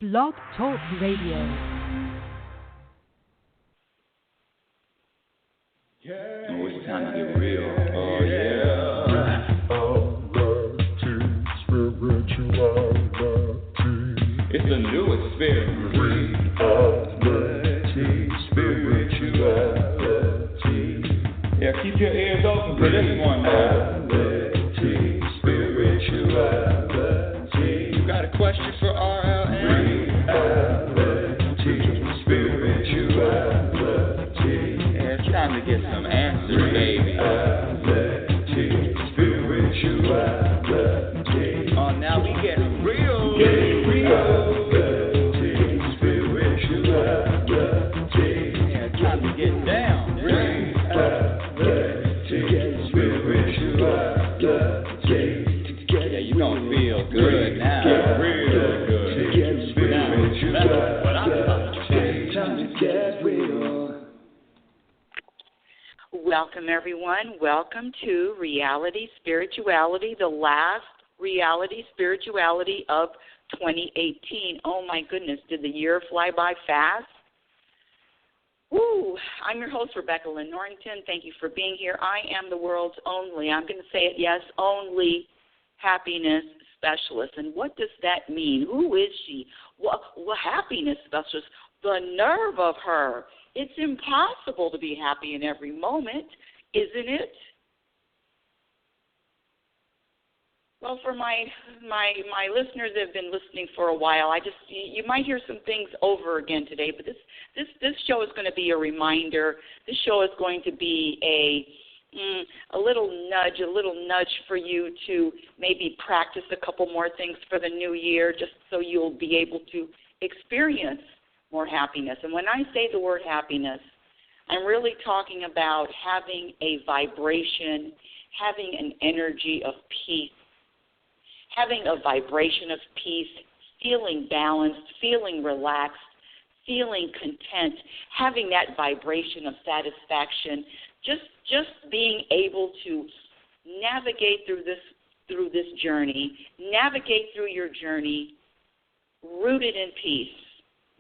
Blog Talk Radio. Oh, it's time to get real. Oh, yeah. It's a new experience. Spirituality. Yeah, keep your ears open for this one now. Spirituality. You got a question for RLN? Spirituality. Yeah, it's time to get some answers, baby. Spirituality. Oh, now we get real. Yeah, it's time to get down. Yeah, you gonna feel good now. Real good. Now, that's what I'm talking about. Time to get real. Welcome, everyone. Welcome to Reality Spirituality, the last Reality Spirituality of 2018. Oh, my goodness, did the year fly by fast? Woo! I'm your host, Rebecca Lynn Norrington. Thank you for being here. I am the world's only, I'm going to say it, yes, only happiness specialist. And what does that mean? Who is she? What happiness specialist? The nerve of her. It's impossible to be happy in every moment, isn't it? Well, for my listeners that have been listening for a while, you might hear some things over again today, but this show is going to be a reminder. This show is going to be a little nudge for you to maybe practice a couple more things for the new year, just so you'll be able to experience more happiness. And when I say the word happiness, I'm really talking about having a vibration, having an energy of peace, having a vibration of peace, feeling balanced, feeling relaxed, feeling content, having that vibration of satisfaction, just being able to navigate through this journey, navigate through your journey rooted in peace.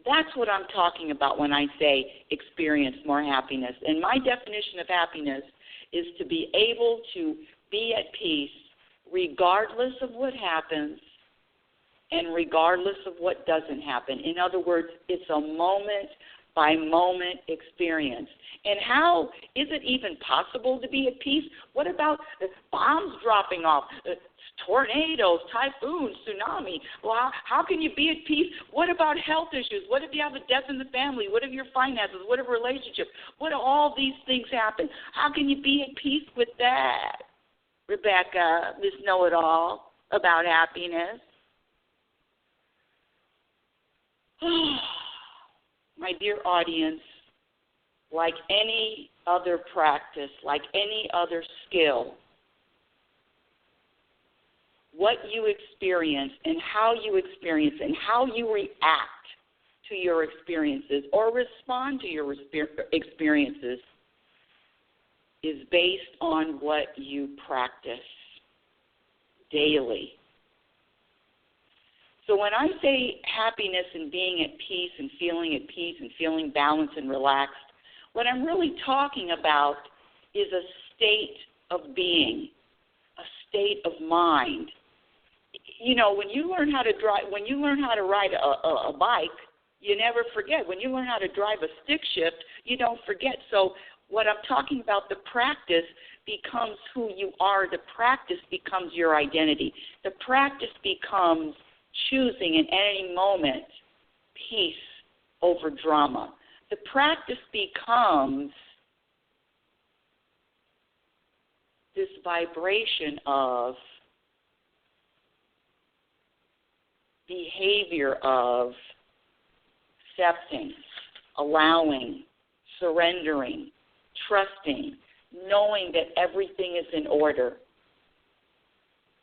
That's what I'm talking about when I say experience more happiness. And my definition of happiness is to be able to be at peace regardless of what happens and regardless of what doesn't happen. In other words, it's a moment-by-moment experience. And how is it even possible to be at peace? What about bombs dropping off, tornadoes, typhoons, tsunami? Well, how can you be at peace? What about health issues? What if you have a death in the family? What if your finances? What if relationships? What if all these things happen? How can you be at peace with that? Rebecca, Miss Know-It-All about happiness. My dear audience, like any other practice, like any other skill, what you experience and how you experience and how you react to your experiences or respond to your experiences is based on what you practice daily. So when I say happiness and being at peace and feeling balanced and relaxed, what I'm really talking about is a state of being, a state of mind. You know, when you learn how to ride a bike, you never forget. When you learn how to drive a stick shift, you don't forget. So what I'm talking about, the practice becomes who you are. The practice becomes your identity. The practice becomes choosing in any moment peace over drama. The practice becomes this vibration of behavior of accepting, allowing, surrendering, trusting, knowing that everything is in order,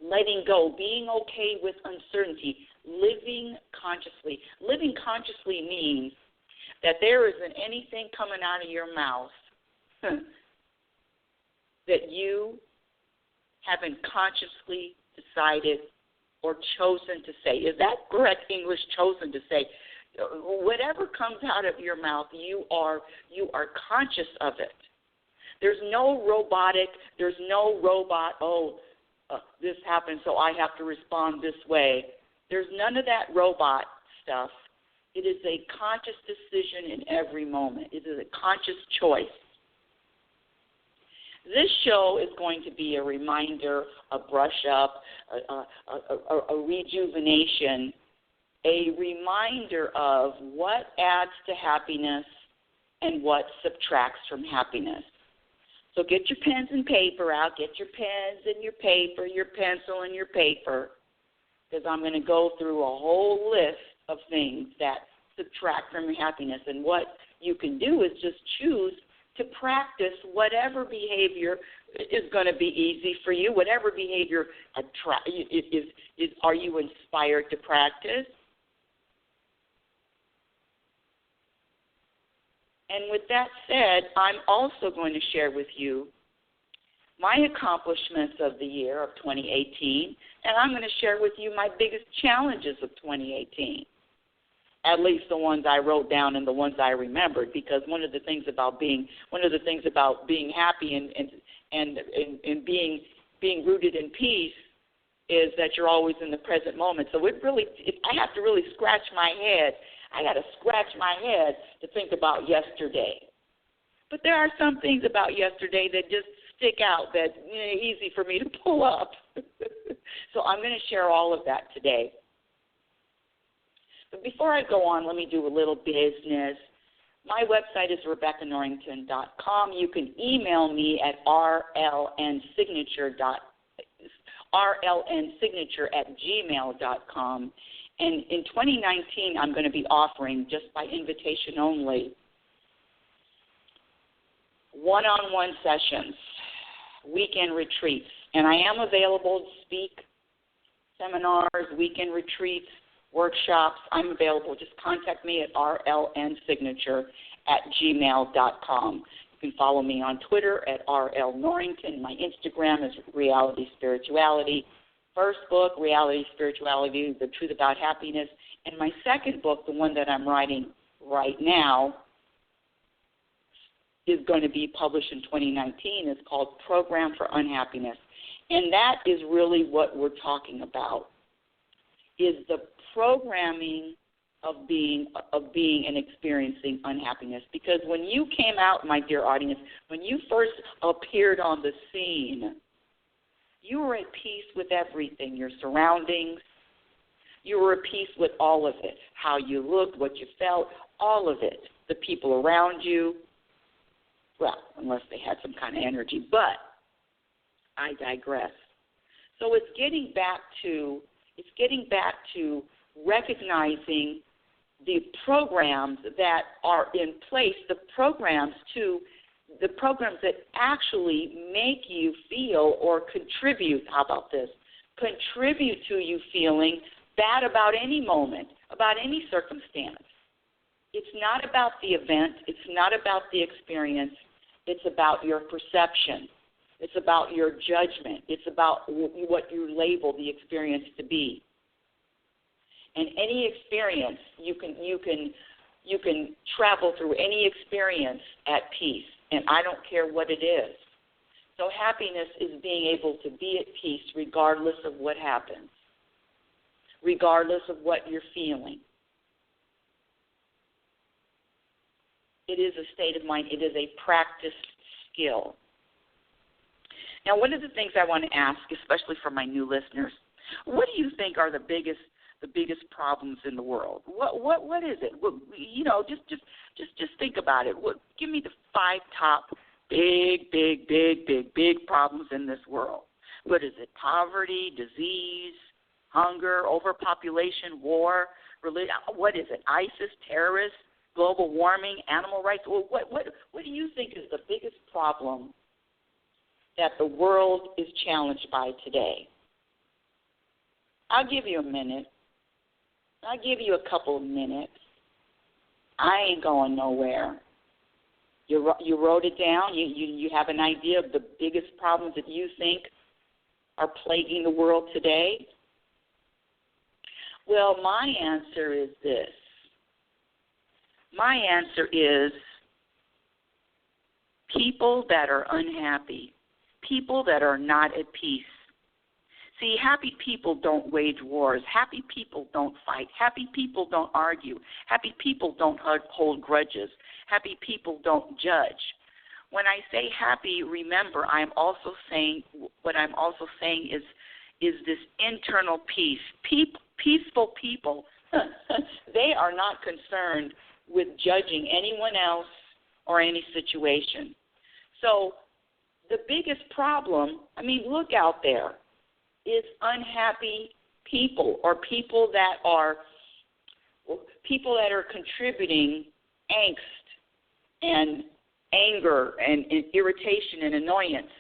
letting go, being okay with uncertainty, living consciously. Living consciously means that there isn't anything coming out of your mouth that you haven't consciously decided or chosen to say. Is that correct English, chosen to say? Whatever comes out of your mouth, you are conscious of it. There's no robot, this happened, so I have to respond this way. There's none of that robot stuff. It is a conscious decision in every moment. It is a conscious choice. This show is going to be a reminder, a brush up, a rejuvenation, a reminder of what adds to happiness and what subtracts from happiness. So get your pens and paper out. Get your pens and your paper, your pencil and your paper, because I'm going to go through a whole list of things that subtract from your happiness. And what you can do is just choose to practice whatever behavior is going to be easy for you, whatever behavior are you inspired to practice. And with that said, I'm also going to share with you my accomplishments of the year of 2018, and I'm going to share with you my biggest challenges of 2018. At least the ones I wrote down and the ones I remembered, because one of the things about being happy and being rooted in peace is that you're always in the present moment. So I have to really scratch my head. I got to scratch my head to think about yesterday. But there are some things about yesterday that just stick out that easy for me to pull up. So I'm going to share all of that today. But before I go on, let me do a little business. My website is RebeccaNorrington.com. You can email me at rlnsignature@gmail.com. And in 2019, I'm going to be offering, just by invitation only, one-on-one sessions, weekend retreats. And I am available to speak, seminars, weekend retreats, workshops. I'm available. Just contact me at rlnsignature@gmail.com. You can follow me on Twitter at rlnorrington. My Instagram is RealitySpirituality. First book, Reality Spirituality, The Truth About Happiness. And my second book, the one that I'm writing right now, is going to be published in 2019. It's called Program for Unhappiness. And that is really what we're talking about, is the programming of being and experiencing unhappiness. Because when you came out, my dear audience, when you first appeared on the scene, you were at peace with everything, your surroundings. You were at peace with all of it, how you looked, what you felt, all of it, the people around you. Well, unless they had some kind of energy, but I digress. So it's getting back to recognizing the programs that are in place, the programs that actually make you feel or contribute, how about this, contribute to you feeling bad about any moment, about any circumstance. It's not about the event. It's not about the experience. It's about your perception. It's about your judgment. It's about what you label the experience to be. And any experience, you can travel through any experience at peace, and I don't care what it is. So happiness is being able to be at peace regardless of what happens, regardless of what you're feeling. It is a state of mind. It is a practiced skill. Now, one of the things I want to ask, especially for my new listeners, what do you think are the biggest problems in the world? What is it? Just think about it. Give me the 5 top big problems in this world. What is it? Poverty, disease, hunger, overpopulation, war, religion. What is it? ISIS, terrorists, global warming, animal rights. What do you think is the biggest problem that the world is challenged by today? I'll give you a minute. I'll give you a couple of minutes. I ain't going nowhere. You wrote it down? You have an idea of the biggest problems that you think are plaguing the world today? Well, my answer is this. My answer is people that are unhappy, people that are not at peace. See, happy people don't wage wars. Happy people don't fight. Happy people don't argue. Happy people don't hold grudges. Happy people don't judge. When I say happy, remember, I'm also saying is this internal peace. Peaceful people, they are not concerned with judging anyone else or any situation. So the biggest problem, look out there, is unhappy people or people that are contributing angst and anger and irritation and annoyance.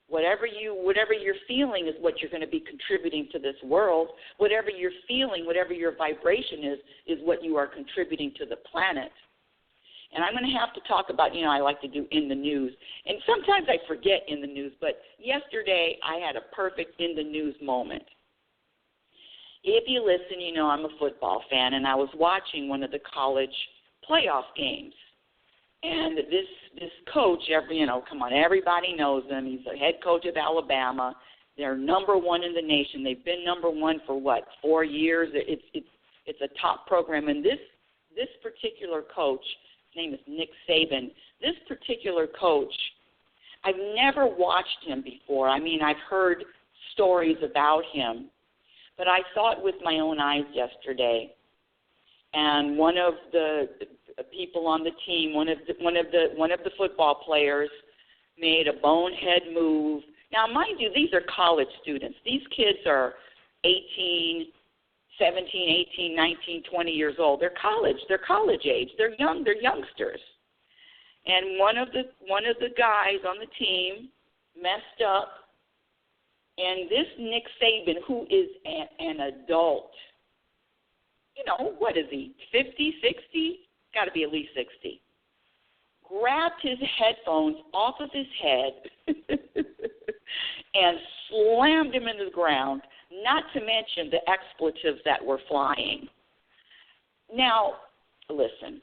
Whatever you're feeling is what you're going to be contributing to this world. Whatever you're feeling, whatever your vibration is what you are contributing to the planet. And I'm going to have to talk about, I like to do in the news. And sometimes I forget in the news, but yesterday I had a perfect in the news moment. If you listen, I'm a football fan, and I was watching one of the college playoff games. And this coach, everybody knows him. He's the head coach of Alabama. They're number one in the nation. They've been number one for 4 years? It's a top program. And this particular coach, his name is Nick Saban. This particular coach, I've never watched him before. I've heard stories about him, but I saw it with my own eyes yesterday. And one of the people on the team, one of the football players, made a bonehead move. Now, mind you, these are college students. These kids are 17, 18, 19, 20 years old. They're college age. They're young. They're youngsters. And one of the guys on the team messed up, and this Nick Saban, who is an adult, what is he, 50, 60? Got to be at least 60. Grabbed his headphones off of his head and slammed him into the ground, not to mention the expletives that were flying. Now, listen,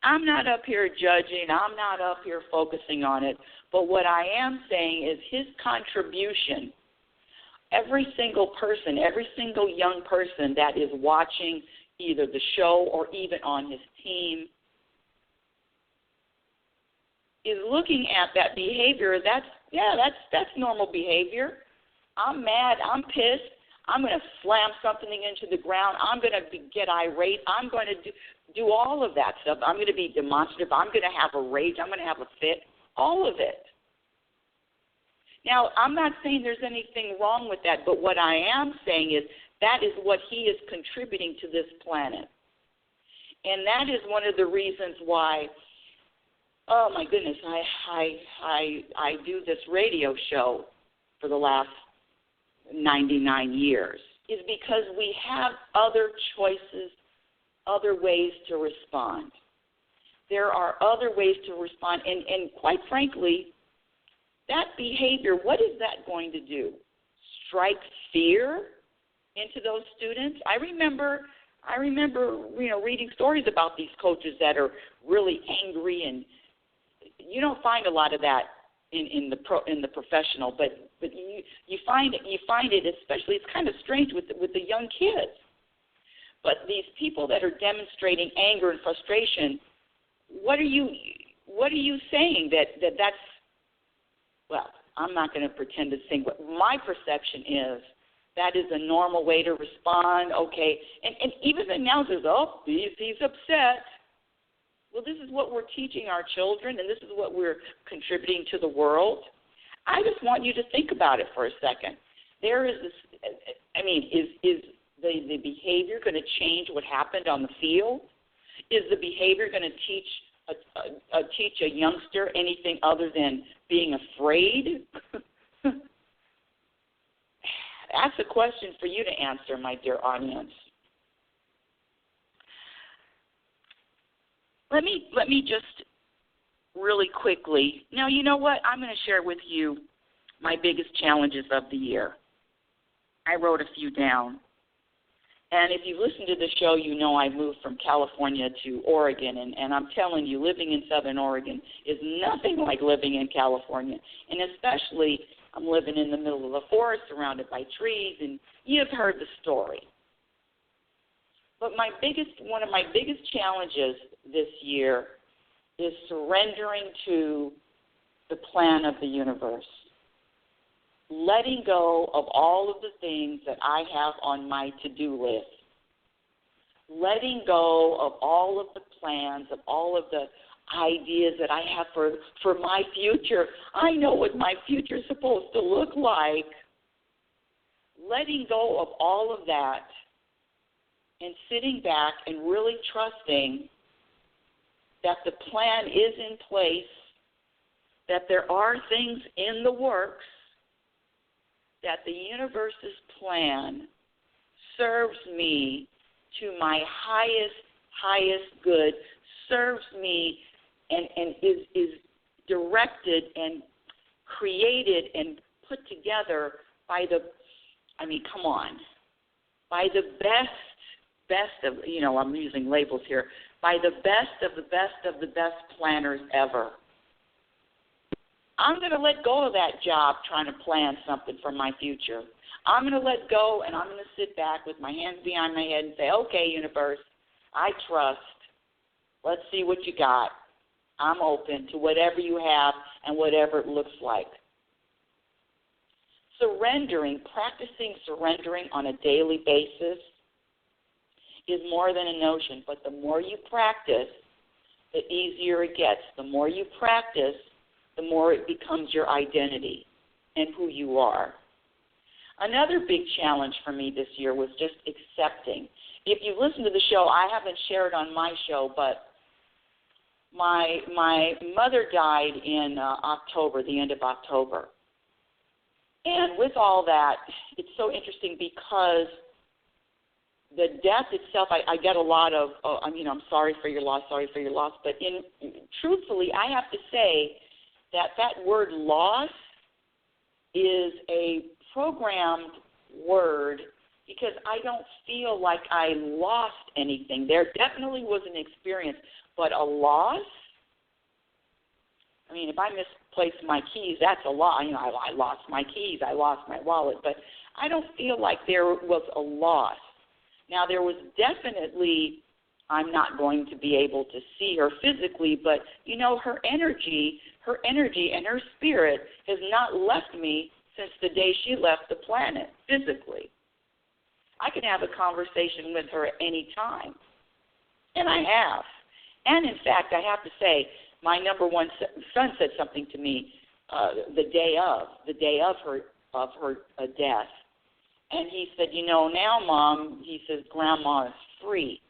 I'm not up here judging. I'm not up here focusing on it. But what I am saying is his contribution, every single person, every single young person that is watching either the show or even on his team is looking at that behavior. That's normal behavior. I'm mad. I'm pissed. I'm going to slam something into the ground. I'm going to get irate. I'm going to do all of that stuff. I'm going to be demonstrative. I'm going to have a rage. I'm going to have a fit. All of it. Now, I'm not saying there's anything wrong with that, but what I am saying is that is what he is contributing to this planet. And that is one of the reasons why, oh my goodness, I do this radio show for the last 99 years, is because we have other choices, other ways to respond. There are other ways to respond, and quite frankly, that behavior, what is that going to do? Strike fear into those students? I remember reading stories about these coaches that are really angry, and you don't find a lot of that in the professional, but you find it especially, it's kind of strange with the young kids. But these people that are demonstrating anger and frustration, what are you saying that's, well, I'm not going to pretend to think, but my perception is that is a normal way to respond. Okay, and even the announcers, he's upset. Well, this is what we're teaching our children, and this is what we're contributing to the world. I just want you to think about it for a second. There is this, is the behavior going to change what happened on the field? Is the behavior going to teach a youngster anything other than being afraid? That's a question for you to answer, my dear audience. Let me just really quickly. Now, you know what? I'm going to share with you my biggest challenges of the year. I wrote a few down. And if you listen to the show, you know I moved from California to Oregon. And I'm telling you, living in Southern Oregon is nothing like living in California. And especially, I'm living in the middle of the forest, surrounded by trees, and you've heard the story. But one of my biggest challenges this year is surrendering to the plan of the universe. Letting go of all of the things that I have on my to-do list. Letting go of all of the plans, of all of the ideas that I have for my future. I know what my future is supposed to look like. Letting go of all of that and sitting back and really trusting that the plan is in place, that there are things in the works, that the universe's plan serves me to my highest good, serves me and is directed and created and put together by the best of, I'm using labels here, by the best of the best planners ever. I'm going to let go of that job trying to plan something for my future. I'm going to let go, and I'm going to sit back with my hands behind my head and say, okay, universe, I trust. Let's see what you got. I'm open to whatever you have and whatever it looks like. Practicing surrendering on a daily basis is more than a notion, but the more you practice, the easier it gets. The more you practice, the more it becomes your identity and who you are. Another big challenge for me this year was just accepting. If you listen to the show, I haven't shared on my show, but my mother died in October, the end of October. And with all that, it's so interesting because the death itself, I get a lot of, I'm sorry for your loss, but truthfully, I have to say that word loss is a programmed word because I don't feel like I lost anything. There definitely was an experience, but a loss? I mean, if I misplaced my keys, that's a loss. I lost my keys, I lost my wallet, but I don't feel like there was a loss. Now, there was definitely, I'm not going to be able to see her physically, but, her energy and her spirit has not left me since the day she left the planet physically. I can have a conversation with her at any time, and I have. And, in fact, I have to say, my number one son said something to me the day of her death. And he said, now, Mom, he says, Grandma is free.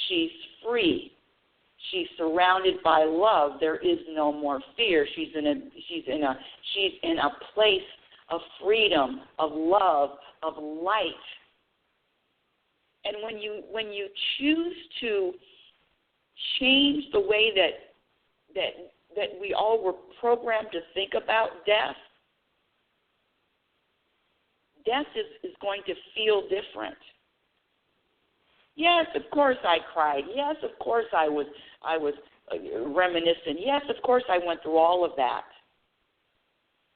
She's free. She's surrounded by love. There is no more fear. She's in a place of freedom, of love, of light. And when you choose to change the way that we all were programmed to think about death is going to feel different. Yes, of course I cried. Yes, of course I was reminiscent. Yes, of course I went through all of that.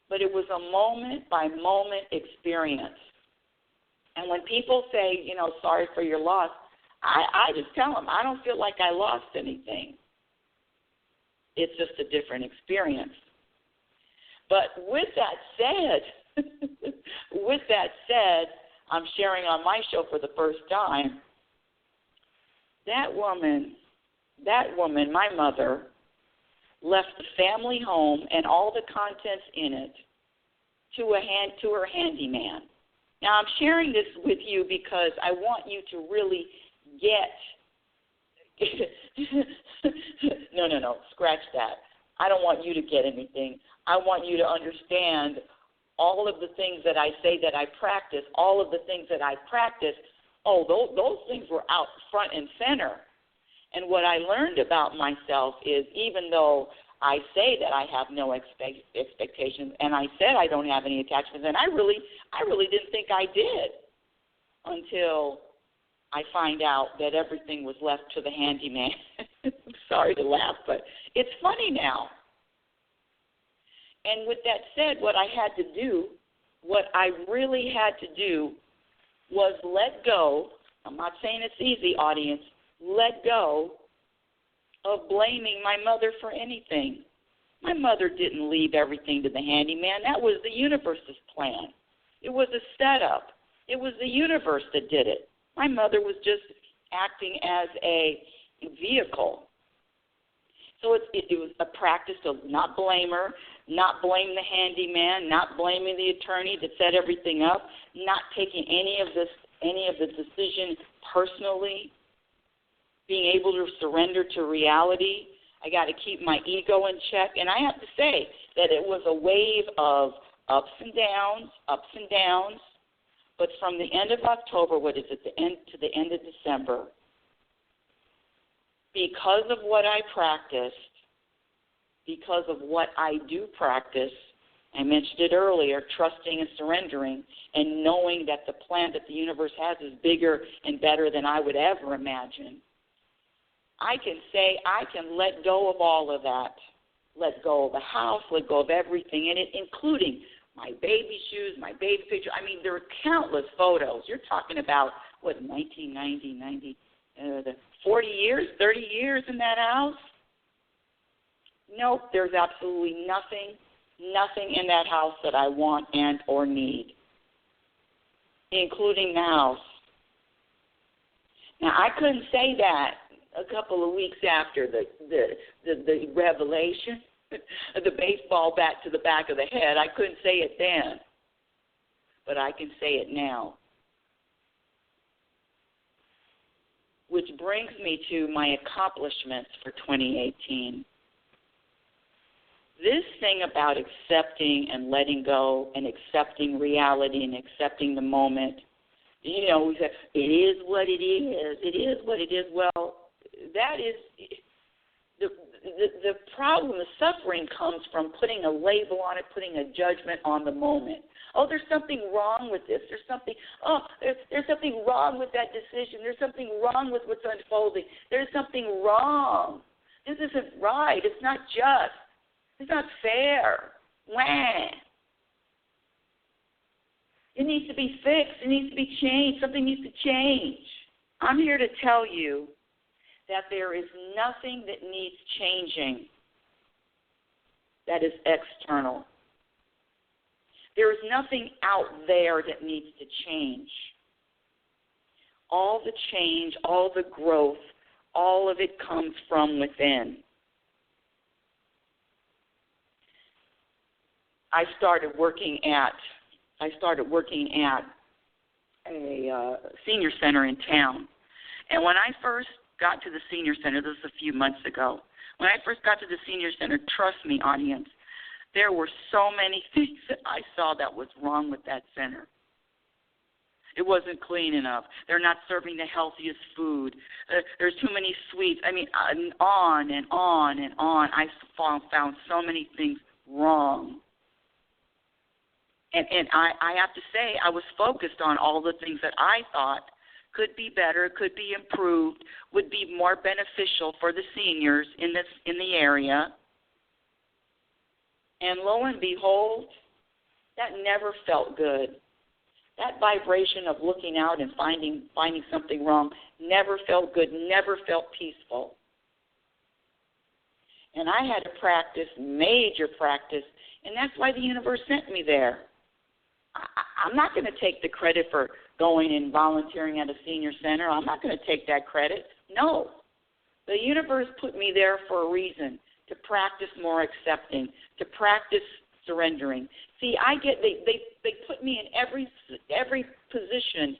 But it was a moment-by-moment experience. And when people say, sorry for your loss, I just tell them, I don't feel like I lost anything. It's just a different experience. But with that said, I'm sharing on my show for the first time, that woman, my mother, left the family home and all the contents in it to her handyman. Now, I'm sharing this with you because I want you to really get no, scratch that. I don't want you to get anything. I want you to understand all of the things that I say that I practice, all of the things that I practice, those things were out front and center. And what I learned about myself is even though I say that I have no expectations, and I said I don't have any attachments, and I really didn't think I did until I find out that everything was left to the handyman. I'm sorry to laugh, but it's funny now. And with that said, what I really had to do was let go. I'm not saying it's easy, audience. Let go of blaming my mother for anything. My mother didn't leave everything to the handyman. That was the universe's plan. It was a setup. It was the universe that did it. My mother was just acting as a vehicle. So it was a practice to not blame her, not blame the handyman, not blaming the attorney that set everything up, not taking any of the decision personally, being able to surrender to reality. I got to keep my ego in check. And I have to say that it was a wave of ups and downs. But from the end of October, to the end of December, because of what I practiced, because of what I do practice, I mentioned it earlier, trusting and surrendering, and knowing that the plan that the universe has is bigger and better than I would ever imagine, I can say I can let go of all of that. Let go of the house, let go of everything in it, including my baby shoes, my baby picture. I mean, there are countless photos. You're talking about, 1990, 40 years, 30 years in that house? Nope, there's absolutely nothing in that house that I want and or need, including the house. Now, I couldn't say that a couple of weeks after the revelation, the baseball bat to the back of the head. I couldn't say it then, but I can say it now. Which brings me to my accomplishments for 2018. This thing about accepting and letting go and accepting reality and accepting the moment, we say, it is what it is. It is what it is. Well, that is the problem, the suffering comes from putting a label on it, putting a judgment on the moment. Oh, there's something wrong with this. There's something wrong with that decision. There's something wrong with what's unfolding. There's something wrong. This isn't right. It's not just. It's not fair. Wah. It needs to be fixed. It needs to be changed. Something needs to change. I'm here to tell you that there is nothing that needs changing that is external. There is nothing out there that needs to change. All the change, all the growth, all of it comes from within. I started working at a senior center in town. And when I first got to the senior center, this was a few months ago, when I first got to the senior center, trust me, audience, there were so many things that I saw that was wrong with that center. It wasn't clean enough. They're not serving the healthiest food. There's too many sweets. I mean, on and on and on. I found so many things wrong. And I have to say, I was focused on all the things that I thought could be better, could be improved, would be more beneficial for the seniors in the area. And lo and behold, that never felt good. That vibration of looking out and finding something wrong never felt good, never felt peaceful. And I had to practice, major practice, and that's why the universe sent me there. I'm not going to take the credit for going and volunteering at a senior center. I'm not going to take that credit. No. The universe put me there for a reason, to practice more accepting, to practice surrendering. See, they put me in every position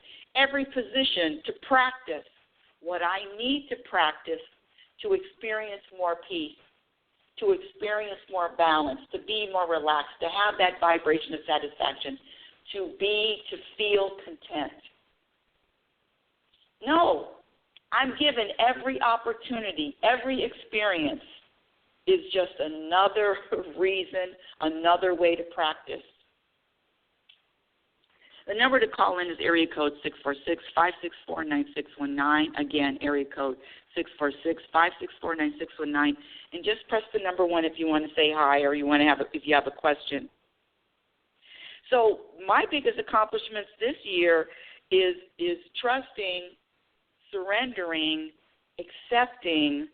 to practice what I need to practice to experience more peace, to experience more balance, to be more relaxed, to have that vibration of satisfaction, to feel content. No, I'm given every opportunity, every experience is just another reason, another way to practice. The number to call in is area code 646-564-9619. Again, area code 646-564-9619. And just press the number 1 if you want to say hi or you want to if you have a question. So my biggest accomplishments this year is trusting, surrendering, accepting,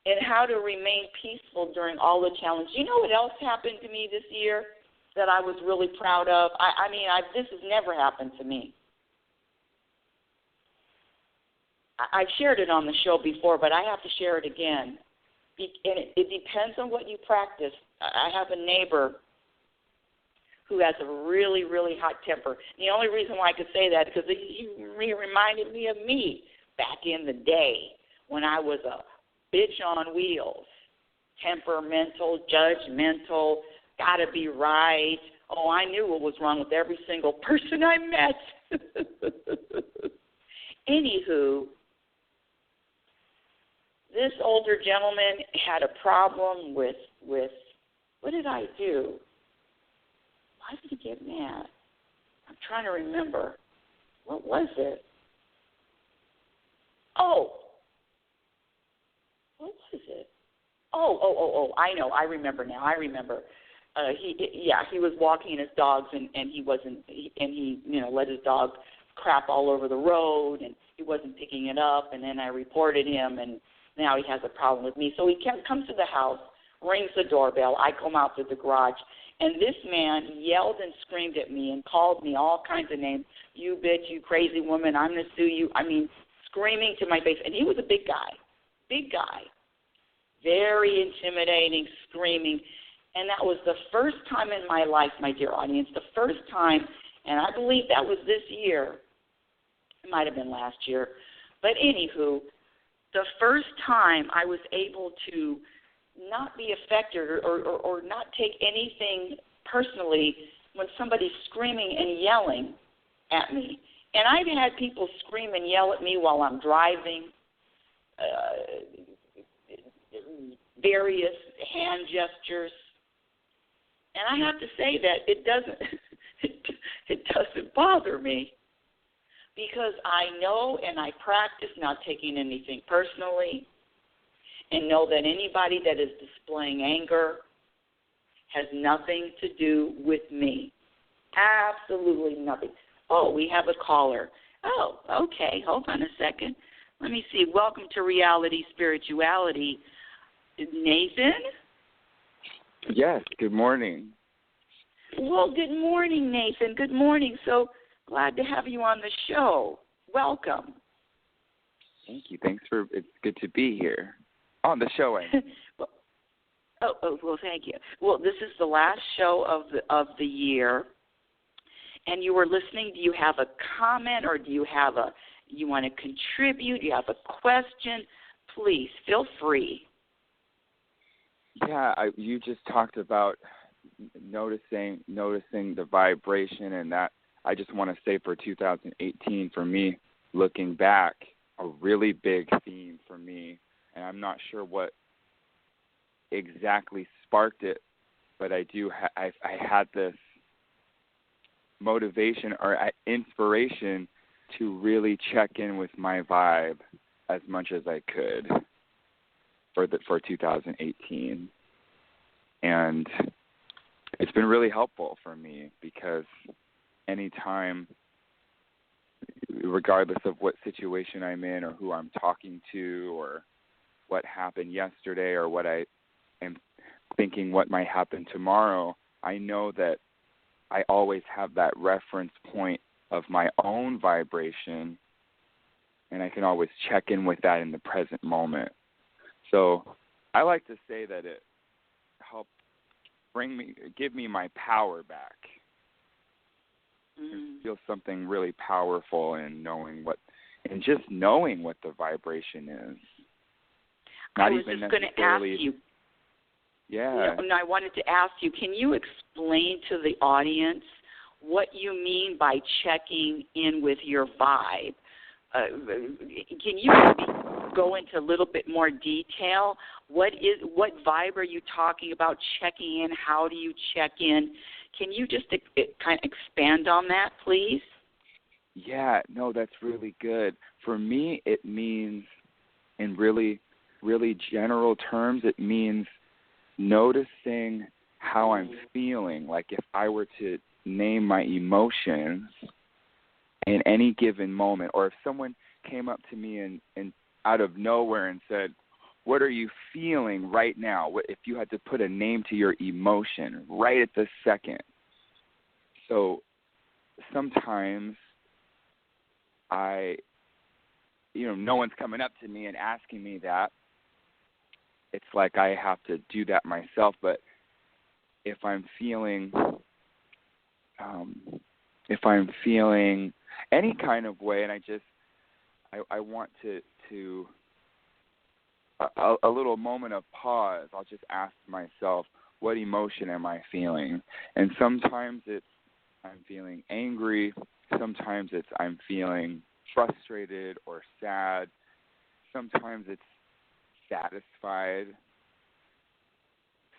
and how to remain peaceful during all the challenges. You know what else happened to me this year that I was really proud of? This has never happened to me. I've shared it on the show before, but I have to share it again. And it depends on what you practice. I have a neighbor who has a really, really hot temper. The only reason why I could say that is because he reminded me of me back in the day when I was a bitch on wheels, temperamental, judgmental, gotta be right. Oh, I knew what was wrong with every single person I met. Anywho, this older gentleman had a problem with what did I do? Why did he get mad? I'm trying to remember. What was it? Oh. What was it? Oh, I know. I remember now. He was walking his dogs and he let his dog crap all over the road and he wasn't picking it up, and then I reported him, and now he has a problem with me. So he comes to the house, rings the doorbell. I come out to the garage, and this man yelled and screamed at me and called me all kinds of names. You bitch, you crazy woman, I'm going to sue you. Screaming to my face. And he was a big guy. Very intimidating, screaming. And that was the first time in my life, my dear audience, the first time, and I believe that was this year. It might have been last year. But anywho, the first time I was able to not be affected or not take anything personally when somebody's screaming and yelling at me. And I've had people scream and yell at me while I'm driving, various hand gestures. And I have to say that it doesn't bother me, because I know and I practice not taking anything personally, and know that anybody that is displaying anger has nothing to do with me. Absolutely nothing. Oh, we have a caller. Oh, okay. Hold on a second. Let me see. Welcome to Reality Spirituality. Nathan? Yes, good morning. Well, good morning, Nathan. Good morning. So glad to have you on the show. Welcome. Thank you. It's good to be here. On the show, well, thank you. Well, this is the last show of the year, and you were listening. Do you have a comment, or you want to contribute? Do you have a question? Please, feel free. Yeah, you just talked about noticing the vibration, and that I just want to say for 2018, for me, looking back, a really big theme for me. And I'm not sure what exactly sparked it, but I had this motivation or inspiration to really check in with my vibe as much as I could for 2018. And it's been really helpful for me, because anytime, regardless of what situation I'm in or who I'm talking to or what happened yesterday or what I am thinking what might happen tomorrow, I know that I always have that reference point of my own vibration, and I can always check in with that in the present moment. So I like to say that it helped give me my power back. I feel something really powerful in knowing what the vibration is. I was just going to ask you. Yeah. I wanted to ask you, can you explain to the audience what you mean by checking in with your vibe? Can you go into a little bit more detail? What vibe are you talking about checking in? How do you check in? Can you just kind of expand on that, please? Yeah, no, that's really good. For me, it means, in really, really general terms, it means noticing how I'm feeling. Like if I were to name my emotions in any given moment, or if someone came up to me and out of nowhere and said, what are you feeling right now? What if you had to put a name to your emotion right at this second? So sometimes no one's coming up to me and asking me that. It's like I have to do that myself. But if I'm feeling any kind of way, and I want to a little moment of pause, I'll just ask myself, what emotion am I feeling? And sometimes it's I'm feeling angry. Sometimes it's I'm feeling frustrated or sad. Sometimes it's satisfied.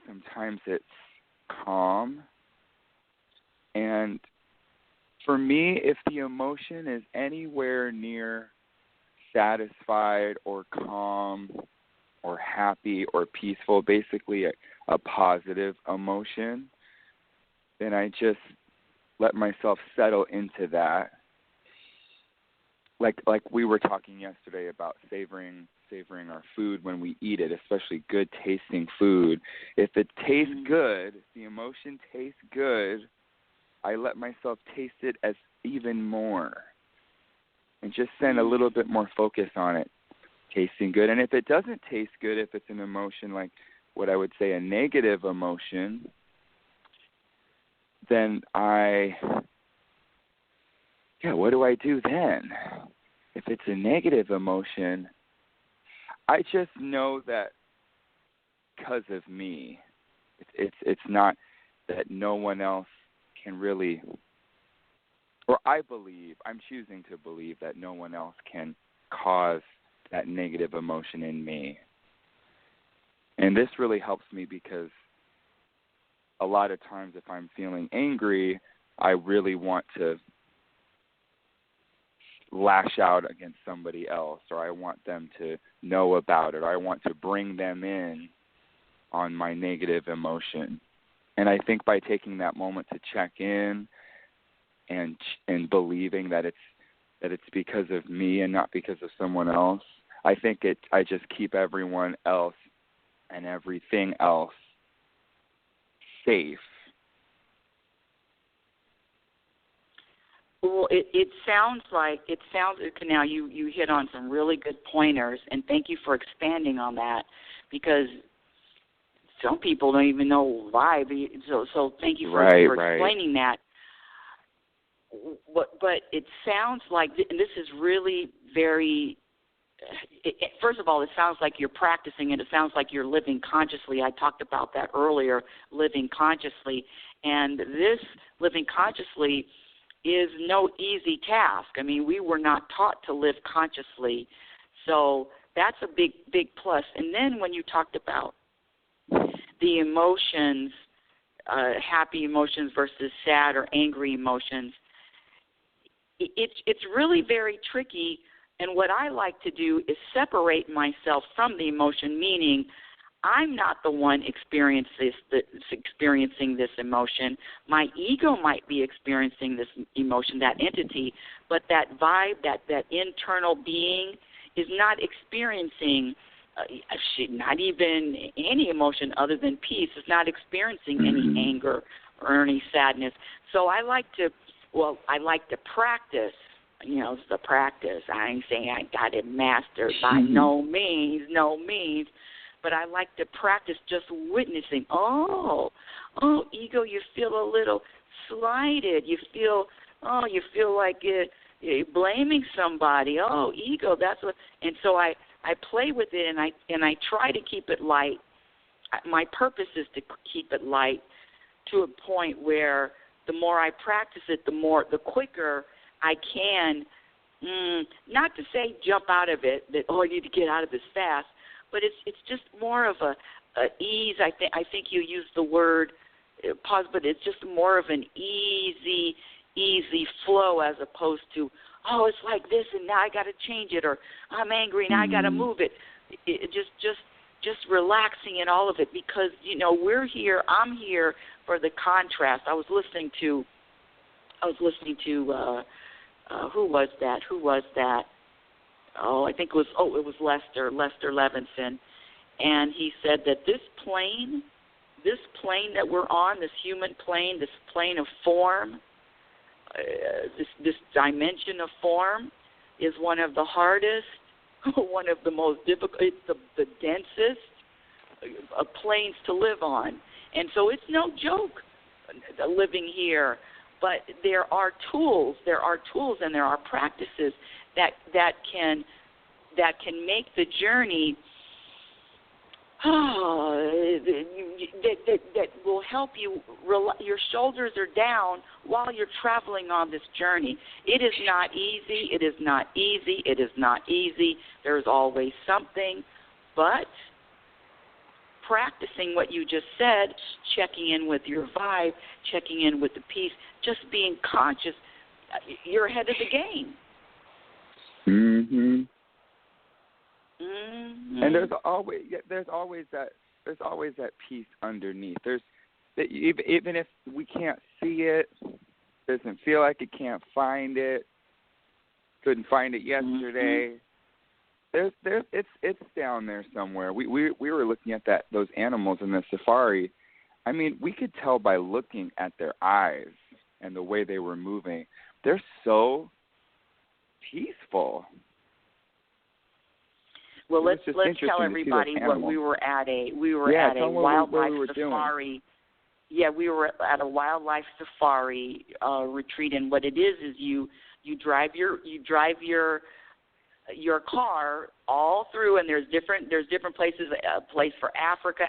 Sometimes it's calm. And for me, if the emotion is anywhere near satisfied or calm or happy or peaceful, basically a positive emotion, then I just let myself settle into that. Like we were talking yesterday about savoring our food when we eat it, especially good tasting food. If it tastes good, if the emotion tastes good, I let myself taste it as even more and just send a little bit more focus on it tasting good. And if it doesn't taste good, if it's an emotion like what I would say a negative emotion, then what do I do then? If it's a negative emotion, I just know that because of me, it's not that no one else can really, or I'm choosing to believe that no one else can cause that negative emotion in me. And this really helps me because a lot of times if I'm feeling angry, I really want to lash out against somebody else, or I want them to know about it, or I want to bring them in on my negative emotion. And I think by taking that moment to check in and believing that it's because of me and not because of someone else, I think I just keep everyone else and everything else safe. Well, it sounds now you hit on some really good pointers, and thank you for expanding on that, because some people don't even know why. So thank you for explaining that. But it sounds like, and this is really very. First of all, it sounds like you're practicing it. It sounds like you're living consciously. I talked about that earlier, living consciously, and this living consciously is no easy task. I mean, we were not taught to live consciously, so that's a big, big plus. And then when you talked about the emotions, happy emotions versus sad or angry emotions, it's really very tricky. And what I like to do is separate myself from the emotion, meaning I'm not the one experiencing this emotion. My ego might be experiencing this emotion, that entity, but that vibe, that internal being is not experiencing not even any emotion other than peace. It's not experiencing any anger or any sadness. So I like to practice. It's the practice. I ain't saying I got it mastered by no means, but I like to practice just witnessing. Oh, ego, you feel a little slighted. You feel like you're blaming somebody. Oh, ego, that's what. And so I play with it, and I try to keep it light. My purpose is to keep it light to a point where the more I practice it, the quicker I can not to say jump out of it, that, I need to get out of this fast, but it's just more of a ease. I think you used the word pause, but it's just more of an easy flow as opposed to, it's like this and now I got to change it, or I'm angry and I got to move it. Just relaxing in all of it, because I'm here for the contrast. I was listening to who was that? I think it was Lester Levinson, and he said that this plane that we're on, this human plane, this plane of form, this dimension of form, is one of the hardest, one of the most difficult. It's the densest planes to live on, and so it's no joke living here. But there are tools, and there are practices that can make the journey that will help you. Your shoulders are down while you're traveling on this journey. It is not easy. It is not easy. It is not easy. There's always something, but practicing what you just said, checking in with your vibe, checking in with the peace, just being conscious, you're ahead of the game. Mhm. Mm-hmm. And there's always that peace underneath. Even if we can't see it, doesn't feel like it, can't find it, couldn't find it yesterday. Mm-hmm. It's down there somewhere. We were looking at those animals in the safari. I mean, we could tell by looking at their eyes and the way they were moving. They're so peaceful. Well, let's tell everybody what we were at a wildlife safari. Yeah, we were at a wildlife safari retreat, and what it is you drive your car all through, and there's different places. A place for Africa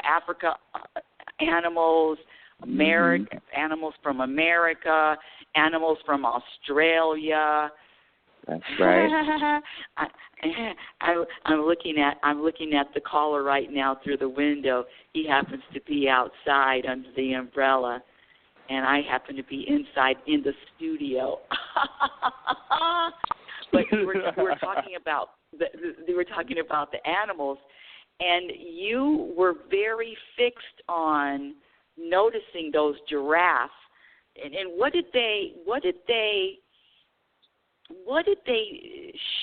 animals, animals from America, animals from Australia. That's right. I'm looking at the caller right now through the window. He happens to be outside under the umbrella, and I happen to be inside in the studio. But we're talking about the animals, and you were very fixed on noticing those giraffes. And what did they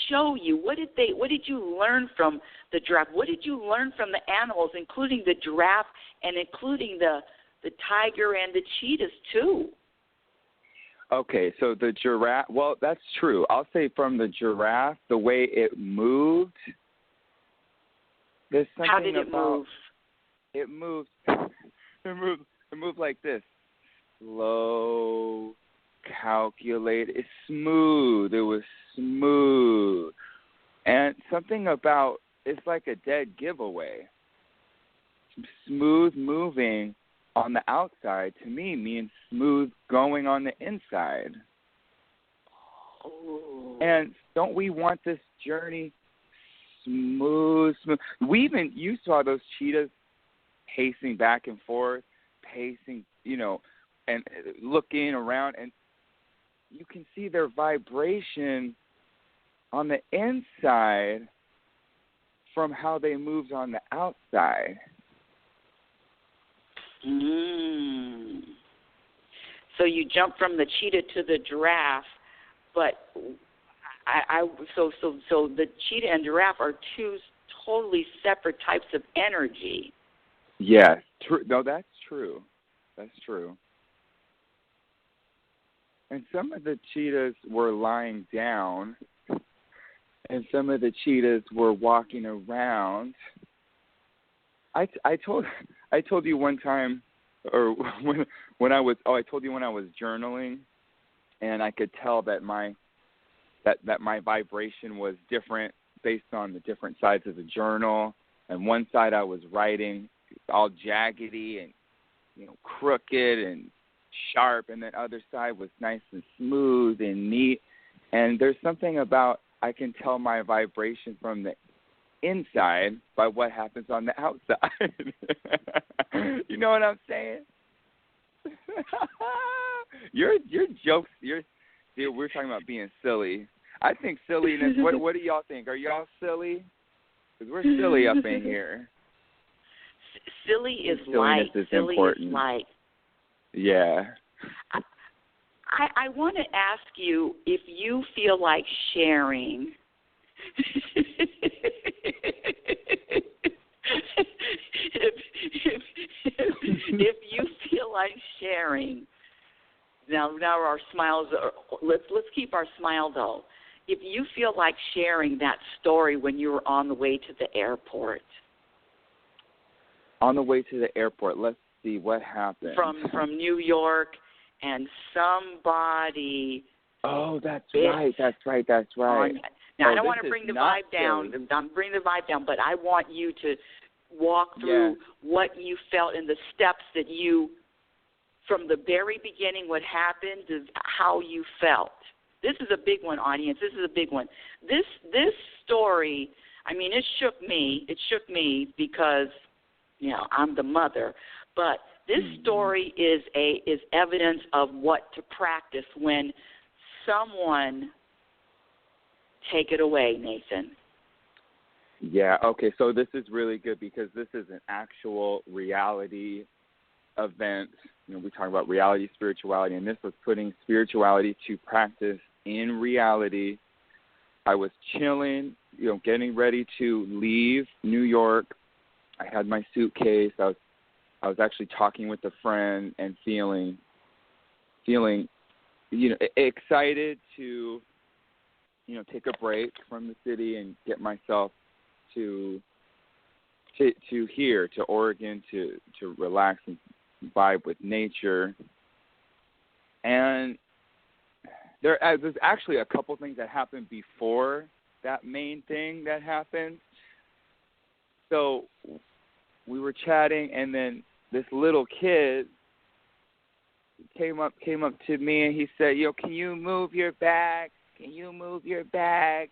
show you? What did you learn from the giraffe? What did you learn from the animals, including the giraffe and including the tiger and the cheetahs too? Okay, so the giraffe, well, that's true. I'll say from the giraffe, the way it moved, there's something. How did it move? It moved like this. Slow, calculated. It's smooth. It was smooth. And something about, it's like a dead giveaway. Smooth moving on the outside, to me, means smooth going on the inside. Oh. And don't we want this journey smooth? You saw those cheetahs pacing back and forth, and looking around, and you can see their vibration on the inside from how they moved on the outside. So you jump from the cheetah to the giraffe, but so the cheetah and giraffe are two totally separate types of energy. Yes, true. No, that's true. That's true. And some of the cheetahs were lying down, and some of the cheetahs were walking around. I told you one time, or when I was journaling, and I could tell that my vibration was different based on the different sides of the journal. And one side I was writing all jaggedy and crooked and sharp, and the other side was nice and smooth and neat. And there's something about I can tell my vibration from the inside by what happens on the outside. You know what I'm saying? Your jokes. We're talking about being silly. I think silliness. What do y'all think? Are y'all silly? Because we're silly up in here. Silly is Silliness light. is Silly important. is light. Yeah. I want to ask you if you feel like sharing. if you feel like sharing, now our smiles are. Let's keep our smile though. If you feel like sharing that story when you were on the way to the airport. On the way to the airport, let's see what happened. From New York, and somebody. Oh, that's right. Now, I don't want to bring the vibe down. I'm bringing the vibe down, but I want you to walk through what you felt in the steps that you, from the very beginning, what happened, to how you felt. This is a big one, audience. This is a big one. This story, I mean, it shook me. It shook me because, I'm the mother. But this story is evidence of what to practice when someone. Take it away, Nathan. Yeah, okay, so this is really good because this is an actual reality event. We talk about reality spirituality, and this was putting spirituality to practice in reality. I was chilling, getting ready to leave New York. I had my suitcase. I was actually talking with a friend and feeling excited to take a break from the city and get myself to here, to Oregon, to relax and vibe with nature. And there's actually a couple things that happened before that main thing that happened. So we were chatting, and then this little kid came up to me, and he said, "Can you move your bag? Can you move your bag?"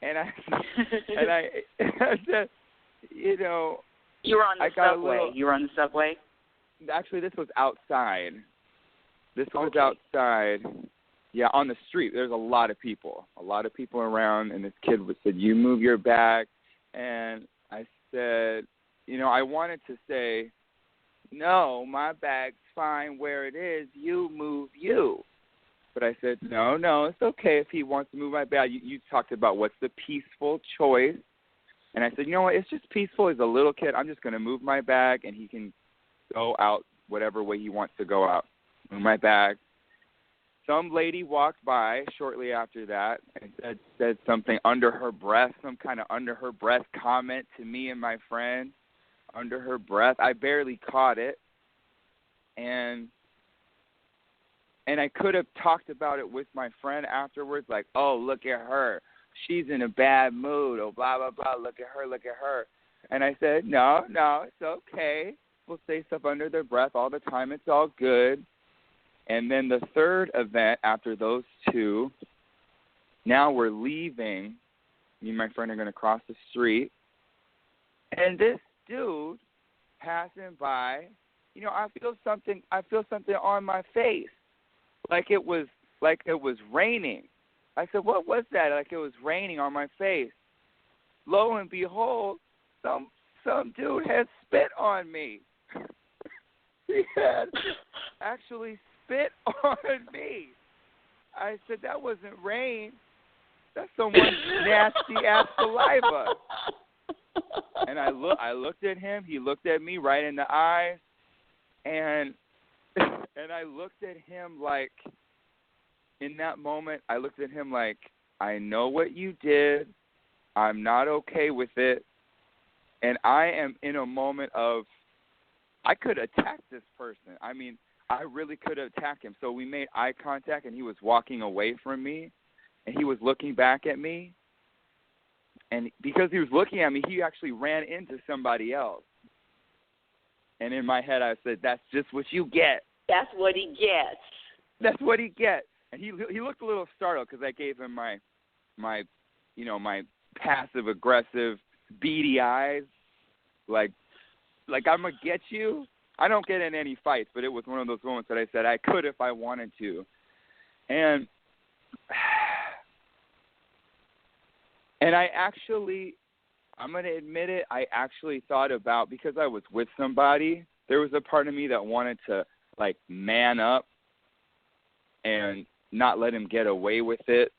And I said, you were on the subway. You were on the subway? Actually, this was outside. Was outside. Yeah, on the street. There's a lot of people around, and this kid said, "You move your bag." And I said, I wanted to say, "No, my bag's fine where it is. You move you." But I said, no, it's okay if he wants to move my bag. You talked about what's the peaceful choice. And I said, you know what, it's just peaceful. He's a little kid. I'm just going to move my bag, and he can go out whatever way he wants to go out. Move my bag. Some lady walked by shortly after that and said something under her breath, some kind of under her breath comment to me and my friend. Under her breath. I barely caught it. And I could have talked about it with my friend afterwards, like, oh, look at her. She's in a bad mood, oh, blah, blah, blah, look at her. And I said, no, it's okay. We'll say stuff under their breath all the time. It's all good. And then the third event after those two, now we're leaving. Me and my friend are going to cross the street. And this dude passing by, I feel something on my face. Like it was raining. I said, what was that? Like it was raining on my face. Lo and behold, some dude had spit on me. He had actually spit on me. I said, that wasn't rain. That's someone's nasty ass saliva. And I looked at him. He looked at me right in the eyes, and I looked at him like, in that moment, I looked at him like, I know what you did. I'm not okay with it. And I am in a moment of, I could attack this person. I mean, I really could attack him. So we made eye contact, and he was walking away from me, and he was looking back at me. And because he was looking at me, he actually ran into somebody else. And in my head, I said, that's just what you get. That's what he gets. That's what he gets. And he looked a little startled because I gave him my passive aggressive beady eyes, like I'm gonna get you. I don't get in any fights, but it was one of those moments that I said I could if I wanted to, and I actually, I'm gonna admit it, I actually thought about, because I was with somebody, there was a part of me that wanted to like man up and not let him get away with it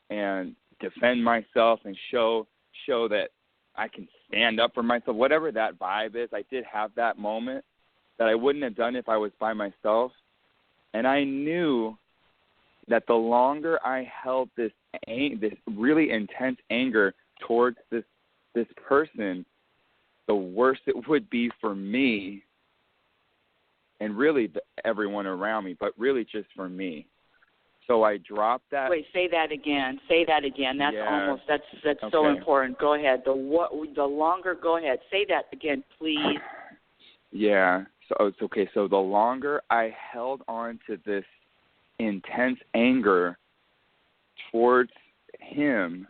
and defend myself and show that I can stand up for myself, whatever that vibe is. I did have that moment that I wouldn't have done if I was by myself. And I knew that the longer I held this really intense anger towards this person, the worse it would be for me and really everyone around me, but really just for me. So I dropped that. Wait, say that again. That's that's okay. So important. Go ahead. The longer, go ahead. Say that again, please. Yeah. So it's okay. So the longer I held on to this intense anger towards him,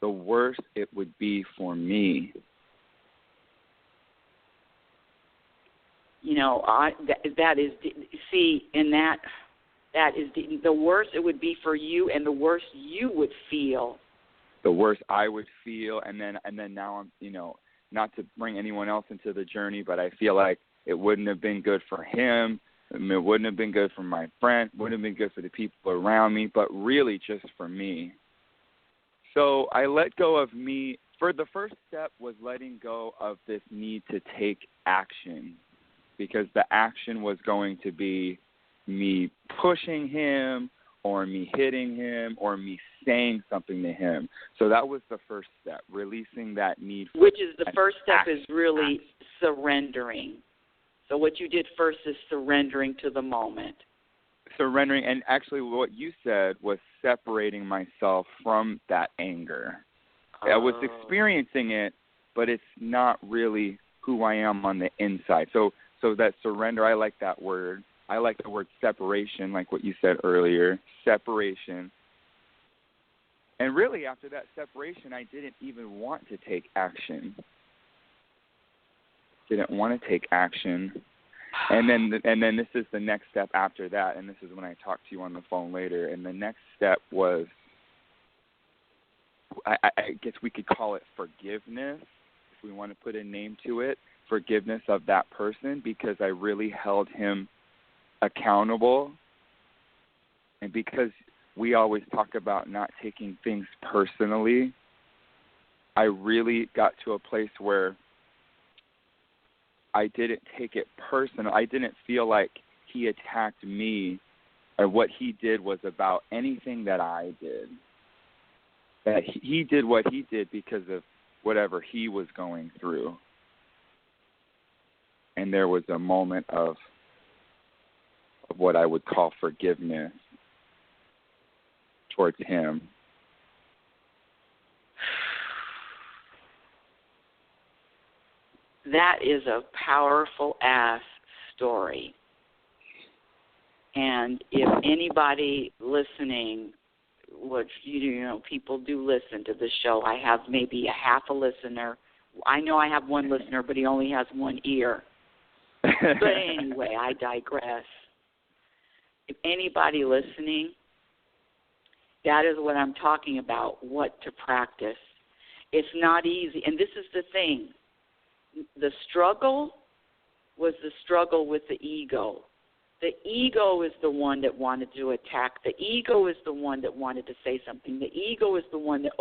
the worse it would be for me. You know, that is the worse it would be for you, and the worse you would feel. The worse I would feel, and then now I'm, not to bring anyone else into the journey, but I feel like it wouldn't have been good for him. It wouldn't have been good for my friend. Wouldn't have been good for the people around me, but really just for me. So I let go of me. The first step was letting go of this need to take action, because the action was going to be me pushing him or me hitting him or me saying something to him. So that was the first step, releasing that need for which is the first step is really surrendering. So what you did first is surrendering to the moment. Surrendering, and actually what you said was separating myself from that anger. I was experiencing it, but it's not really who I am on the inside. So that surrender, I like that word. I like the word separation, like what you said earlier, separation. And really after that separation, I didn't even want to take action. Didn't want to take action. And then this is the next step after that, and this is when I talk to you on the phone later. And the next step was, I guess we could call it forgiveness, if we want to put a name to it, forgiveness of that person, because I really held him accountable. And because we always talk about not taking things personally, I really got to a place where I didn't take it personal. I didn't feel like he attacked me or what he did was about anything that I did. That he did what he did because of whatever he was going through. And there was a moment of what I would call forgiveness towards him. That is a powerful ass story. And if anybody listening, which people do listen to the show, I have maybe a half a listener. I know I have one listener, but he only has one ear. But anyway, I digress. If anybody listening, that is what I'm talking about, what to practice. It's not easy. And this is the thing. The struggle was the struggle with the ego. The ego is the one that wanted to attack. The ego is the one that wanted to say something. The ego is the one that,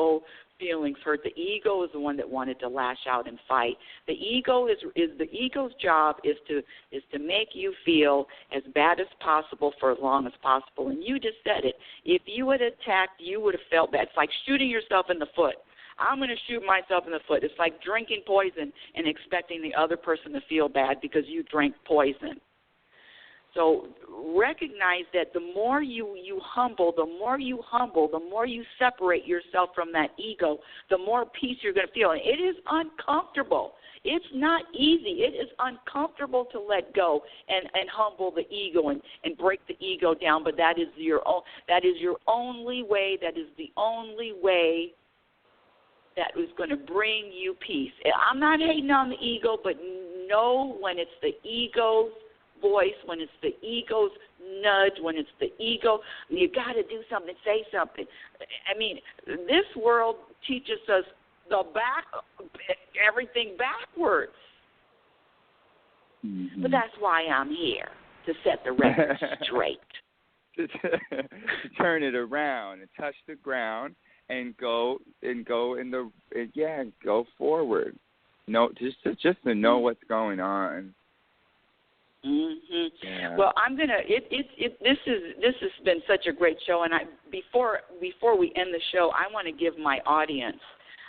feelings hurt. The ego is the one that wanted to lash out and fight. The ego is the ego's job is to make you feel as bad as possible for as long as possible. And you just said it. If you had attacked, you would have felt bad. It's like shooting yourself in the foot. I'm going to shoot myself in the foot. It's like drinking poison and expecting the other person to feel bad because you drank poison. So recognize that the more you humble, the more you separate yourself from that ego, the more peace you're going to feel. And it is uncomfortable. It's not easy. It is uncomfortable to let go and humble the ego and break the ego down, but that is your only way. That is the only way that is going to bring you peace. I'm not hating on the ego, but know when it's the ego's voice, when it's the ego's nudge, when it's the ego, you got to do something, say something. I mean, this world teaches us everything backwards. Mm-hmm. But that's why I'm here, to set the record straight. to turn it around and touch the ground and go forward. No, just to know what's going on. Mm-hmm. Yeah. Well, I'm gonna. This has been such a great show, and before we end the show, I want to give my audience.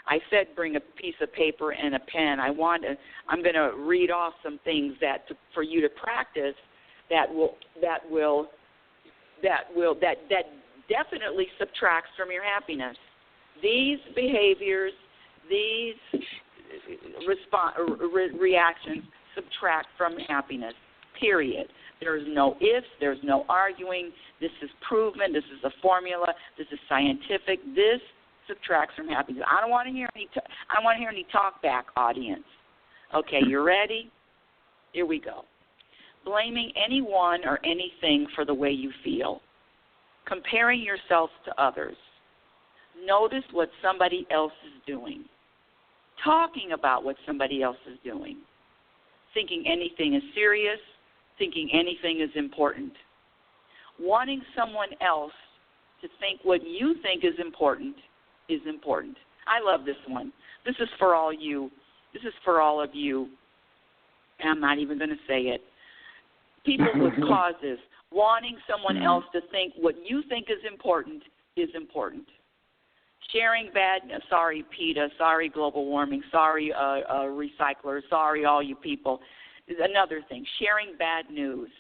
I said bring a piece of paper and a pen. I'm going to read off some things for you to practice that definitely subtracts from your happiness. These behaviors, these reactions subtract from happiness. Period. There's no ifs. There's no arguing. This is proven. This is a formula. This is scientific. This subtracts from happiness. I don't want to hear any talk back, audience. Okay, you ready? Here we go. Blaming anyone or anything for the way you feel. Comparing yourself to others. Notice what somebody else is doing. Talking about what somebody else is doing. Thinking anything is serious. Thinking anything is important. Wanting someone else to think what you think is important is important. I love this one. This is for all you. This is for all of you. And I'm not even going to say it. People with causes. Wanting someone else to think what you think is important is important. Sharing sorry PETA, sorry global warming, sorry recyclers, sorry all you people. Another thing, sharing bad news.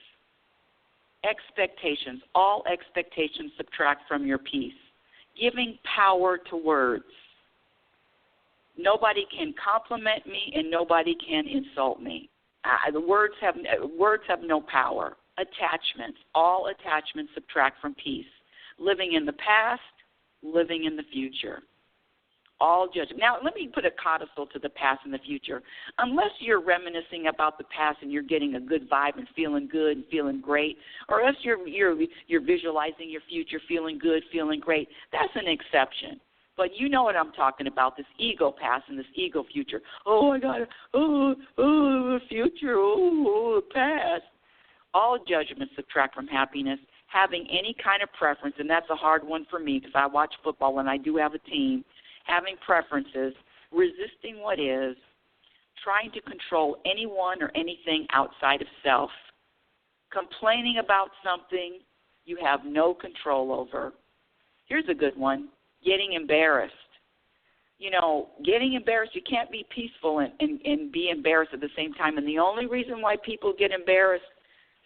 Expectations. All expectations subtract from your peace. Giving power to words. Nobody can compliment me and nobody can insult me. The words have no power. Attachments. All attachments subtract from peace. Living in the past, living in the future. All judgment. Now, let me put a codicil to the past and the future. Unless you're reminiscing about the past and you're getting a good vibe and feeling good and feeling great, or else you're visualizing your future, feeling good, feeling great, that's an exception. But you know what I'm talking about, this ego past and this ego future. Oh, I got it. Oh, the future. Oh, the past. All judgments subtract from happiness. Having any kind of preference, and that's a hard one for me because I watch football and I do have a team. Having preferences, resisting what is, trying to control anyone or anything outside of self, complaining about something you have no control over. Here's a good one, getting embarrassed. You know, getting embarrassed, you can't be peaceful and be embarrassed at the same time. And the only reason why people get embarrassed,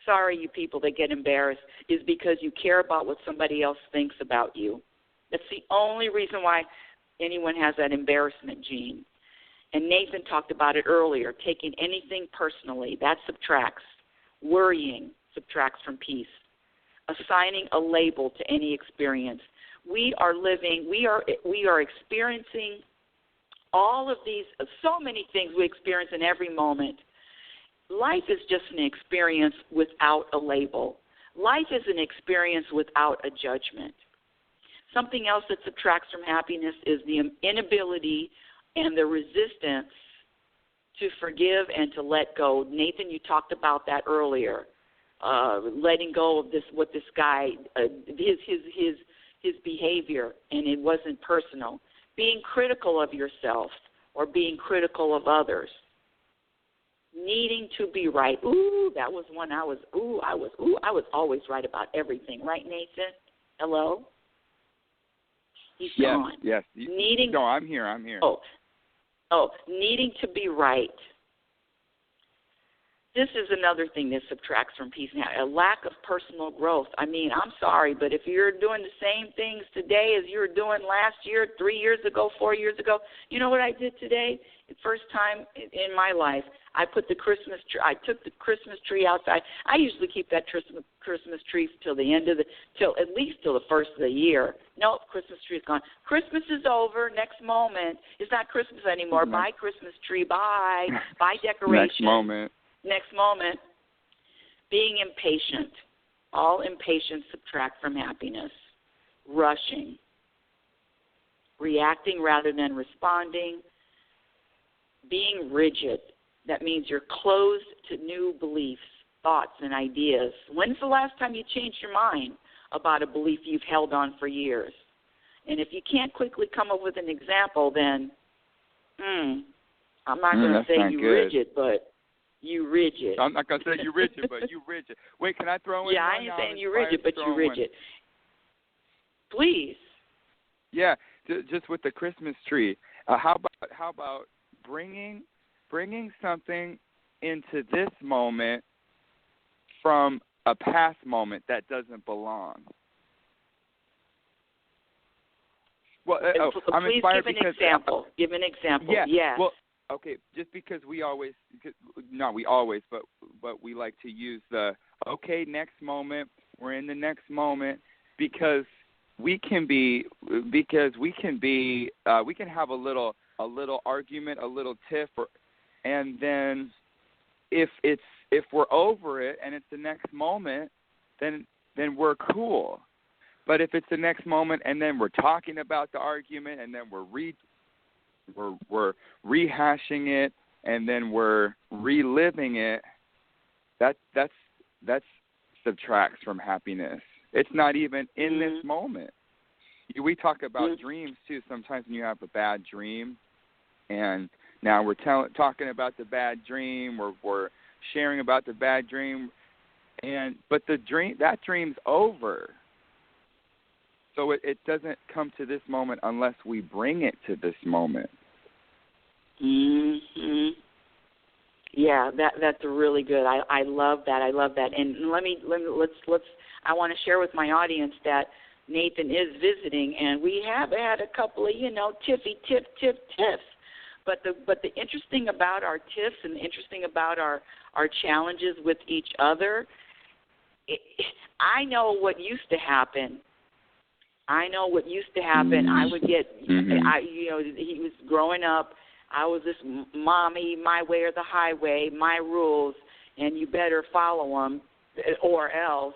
sorry you people that get embarrassed, is because you care about what somebody else thinks about you. That's the only reason why anyone has that embarrassment gene. And Nathan talked about it earlier, taking anything personally, that subtracts. Worrying subtracts from peace. Assigning a label to any experience. We are experiencing all of these, so many things we experience in every moment. Life is just an experience without a label. Life is an experience without a judgment. Something else that subtracts from happiness is the inability and the resistance to forgive and to let go. Nathan, you talked about that earlier. Letting go of this, what this guy, his behavior, and it wasn't personal. Being critical of yourself or being critical of others. Needing to be right. Ooh, that was one I was always right about everything. Right, Nathan? Hello? He's gone. Yes. No, I'm here. Oh, needing to be right. this is another thing that subtracts from peace and happiness, a lack of personal growth. I mean, I'm sorry, but if you're doing the same things today as you were doing last year, 3 years ago, 4 years ago, you know what I did today? The first time in my life, I put the Christmas tree. I took the Christmas tree outside. I usually keep that Christmas tree till the end of at least till the first of the year. Nope, Christmas tree is gone. Christmas is over. Next moment, it's not Christmas anymore. Mm-hmm. Bye, Christmas tree. Bye. Bye, decoration. Next moment. Being impatient. All impatience subtract from happiness. Rushing. Reacting rather than responding. Being rigid. That means you're closed to new beliefs, thoughts, and ideas. When's the last time you changed your mind about a belief you've held on for years? And if you can't quickly come up with an example, then I'm not going to say you rigid, but you rigid. I'm not going to say you rigid, but you rigid. Wait, can I throw in Yeah, I ain't saying you rigid, but you rigid. Please. Yeah, just with the Christmas tree. How about bringing something into this moment from a past moment that doesn't belong? Well, I'm please inspired give an because example. Give an example. Yeah. Yes. Well, okay. Just because we like to use the next moment. We're in the next moment because we can have a little argument, a little tiff, and then if we're over it and it's the next moment, then we're cool. But if it's the next moment and then we're talking about the argument and then we're rehashing it and then we're reliving it, that subtracts from happiness. It's not even in this moment. We talk about dreams too. Sometimes when you have a bad dream, and now we're talking about the bad dream, we're sharing about the bad dream, but that dream's over. So it doesn't come to this moment unless we bring it to this moment. Mhm. Yeah, that's really good. I love that. And let's. I want to share with my audience that Nathan is visiting, and we have had a couple of tiffs. But the interesting about our tiffs and the interesting about our challenges with each other, I know what used to happen. I would get, he was growing up. I was this mommy, my way or the highway, my rules, and you better follow them or else.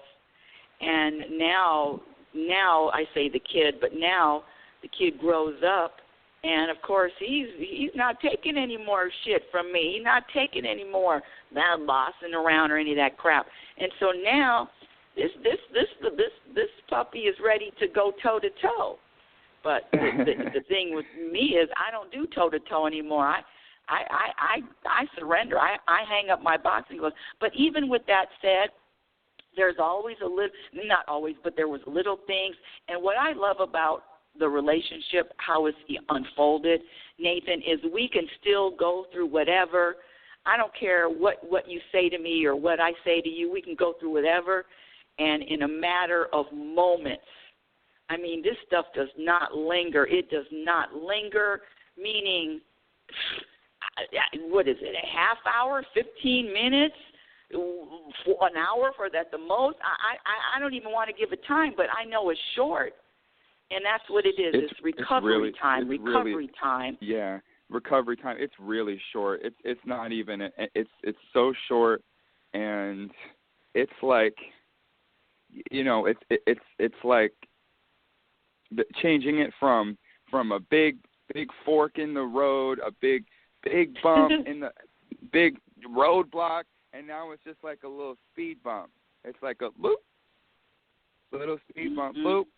And now I say the kid, but now the kid grows up, and of course he's not taking any more shit from me. He's not taking any more that bossing around or any of that crap. And so now this puppy is ready to go toe to toe. But the thing with me is I don't do toe to toe anymore. I surrender. I hang up my boxing gloves. But even with that said, there's always not always, but there was little things. And what I love about the relationship, how it's unfolded, Nathan, is we can still go through whatever. I don't care what you say to me or what I say to you. We can go through whatever, and in a matter of moments. I mean, this stuff does not linger. It does not linger, meaning, what is it, a half hour, 15 minutes? An hour for that the most. I don't even want to give a time, but I know it's short, and that's what it is. It's recovery time. Yeah, recovery time. It's really short. It's not even. It's so short, and it's like, it's like changing it from a big fork in the road, a big bump in the big roadblock. And now it's just like a little speed bump. It's like a loop, little speed bump, loop,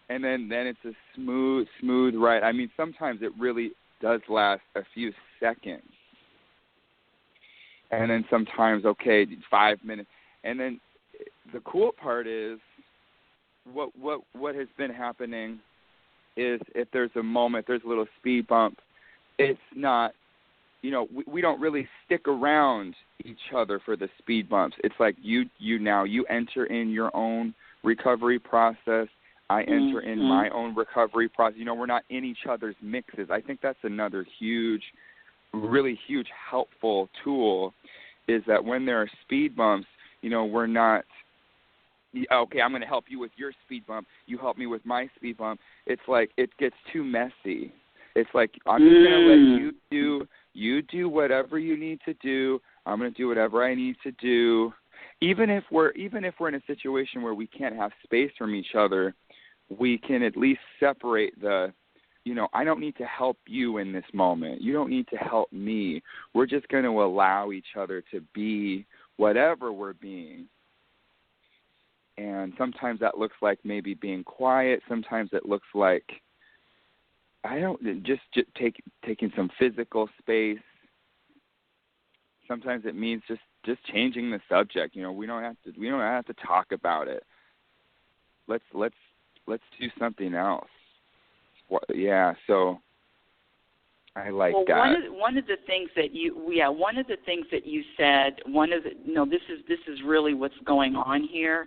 and then it's a smooth ride. I mean, sometimes it really does last a few seconds, and then sometimes 5 minutes. And then the cool part is what has been happening is if there's a moment, there's a little speed bump. It's not you know, we don't really stick around each other for the speed bumps. It's like you enter in your own recovery process. I enter in my own recovery process. You know, we're not in each other's mixes. I think that's another really huge helpful tool, is that when there are speed bumps, you know, we're not, okay, I'm going to help you with your speed bump, you help me with my speed bump. It's like it gets too messy. It's like, I'm just going to let you do whatever you need to do. I'm going to do whatever I need to do. Even if we're in a situation where we can't have space from each other, we can at least separate the, you know, I don't need to help you in this moment. You don't need to help me. We're just going to allow each other to be whatever we're being. And sometimes that looks like maybe being quiet. Sometimes it looks like, just taking some physical space. Sometimes it means just changing the subject. You know, we don't have to talk about it. Let's do something else. Yeah, so I like that. One of the things that you said, this is really what's going on here,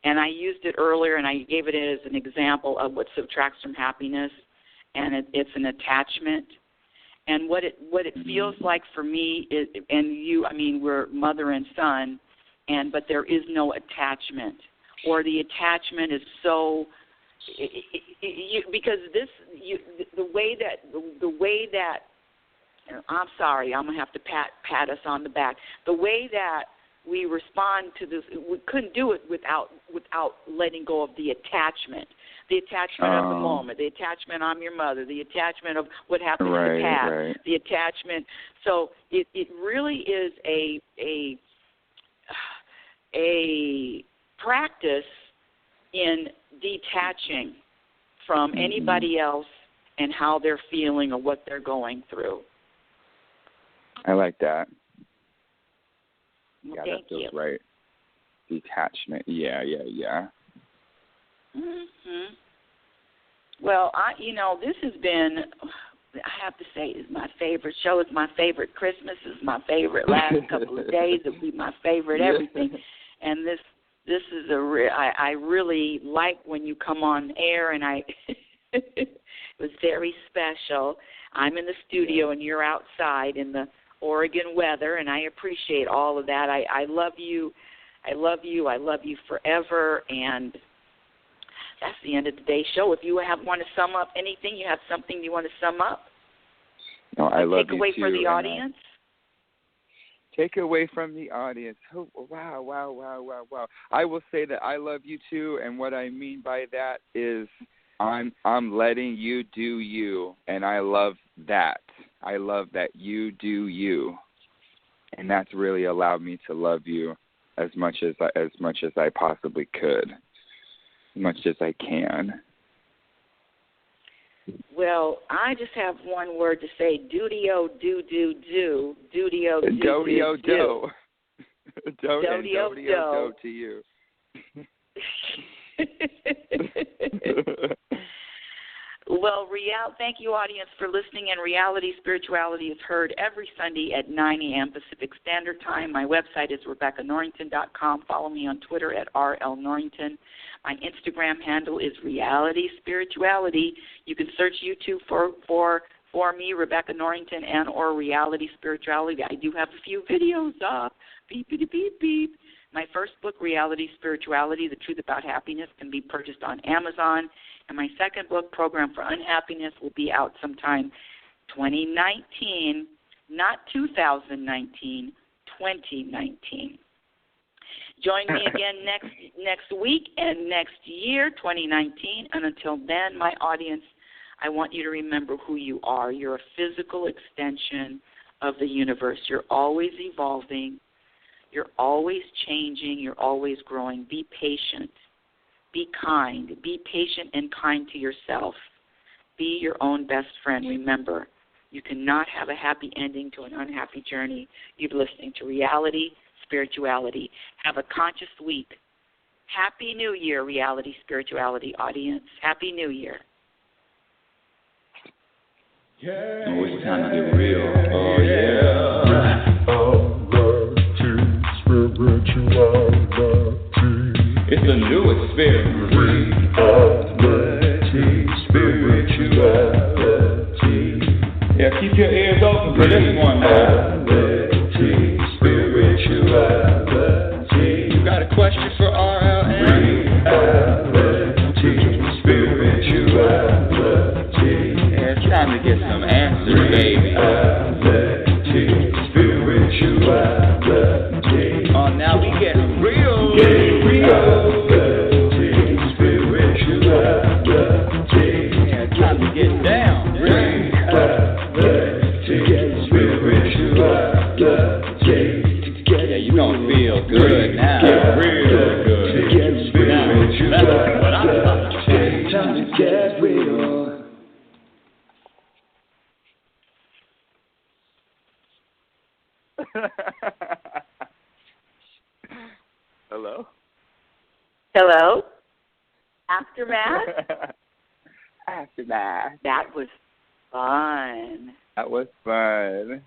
and I used it earlier, and I gave it as an example of what subtracts from happiness, and it's an attachment. And what it feels like for me is, and you, I mean, we're mother and son, but there is no attachment, or the attachment is so. Because the way that I'm sorry, I'm gonna have to pat us on the back. The way that we respond to this, we couldn't do it without letting go of the attachment of the moment, the attachment I'm your mother, the attachment of what happened in the past, the attachment. So it really is a practice in detaching from anybody else and how they're feeling or what they're going through. I like that. Well, yeah, that feels right. Detachment. Yeah. Well, this has been, I have to say, is my favorite show. It's my favorite Christmas. It's my favorite last couple of days. It'll be my favorite everything. And this is I really like when you come on air, and it was very special. I'm in the studio and you're outside in the Oregon weather, and I appreciate all of that. I love you. I love you forever, and that's the end of today's show. If you want to sum up anything, you have something you want to sum up? No, I love you too. Take away for the audience? Take away from the audience. Oh, wow. I will say that I love you too, and what I mean by that is I'm letting you do you, and I love that. I love that you do you, and that's really allowed me to love you as much as I possibly could, as much as I can. Well, I just have one word to say: duty-o, do-do-do, duty-o, do-do-do. Do-do-do. Do-do-do to you. Well, thank you, audience, for listening. And Reality Spirituality is heard every Sunday at 9 a.m. Pacific Standard Time. My website is RebeccaNorrington.com. Follow me on Twitter at RLNorrington. My Instagram handle is Reality Spirituality. You can search YouTube for me, Rebecca Norrington, and or Reality Spirituality. I do have a few videos up. Beep, beep, beep, beep. My first book, Reality Spirituality, The Truth About Happiness, can be purchased on Amazon. And my second book, Program for Unhappiness, will be out sometime 2019, not 2019, 2019. Join me again next week and next year, 2019. And until then, my audience, I want you to remember who you are. You're a physical extension of the universe. You're always evolving. You're always changing. You're always growing. Be patient. Be kind. Be patient and kind to yourself. Be your own best friend. Remember, you cannot have a happy ending to an unhappy journey. You're listening to Reality Spirituality. Have a conscious week. Happy New Year, Reality Spirituality audience. Happy New Year. Oh, it's time to get real. Oh, yeah. It's a new experience. Spirituality. Yeah, keep your ears open for this one now. Spirituality. You got a question for RLN? Spirituality. Yeah, it's time to get some answers, baby. Spirituality. Oh, now we get real. Yeah, time to get down. Yeah, you gonna feel good now. Real good. Now, that's what I'm talking about. Time to get real. Hello? Hello? Aftermath? Aftermath. That was fun. That was fun.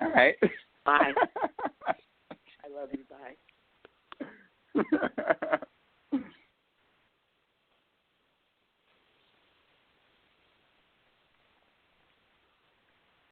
All right. Bye. I love you. Bye.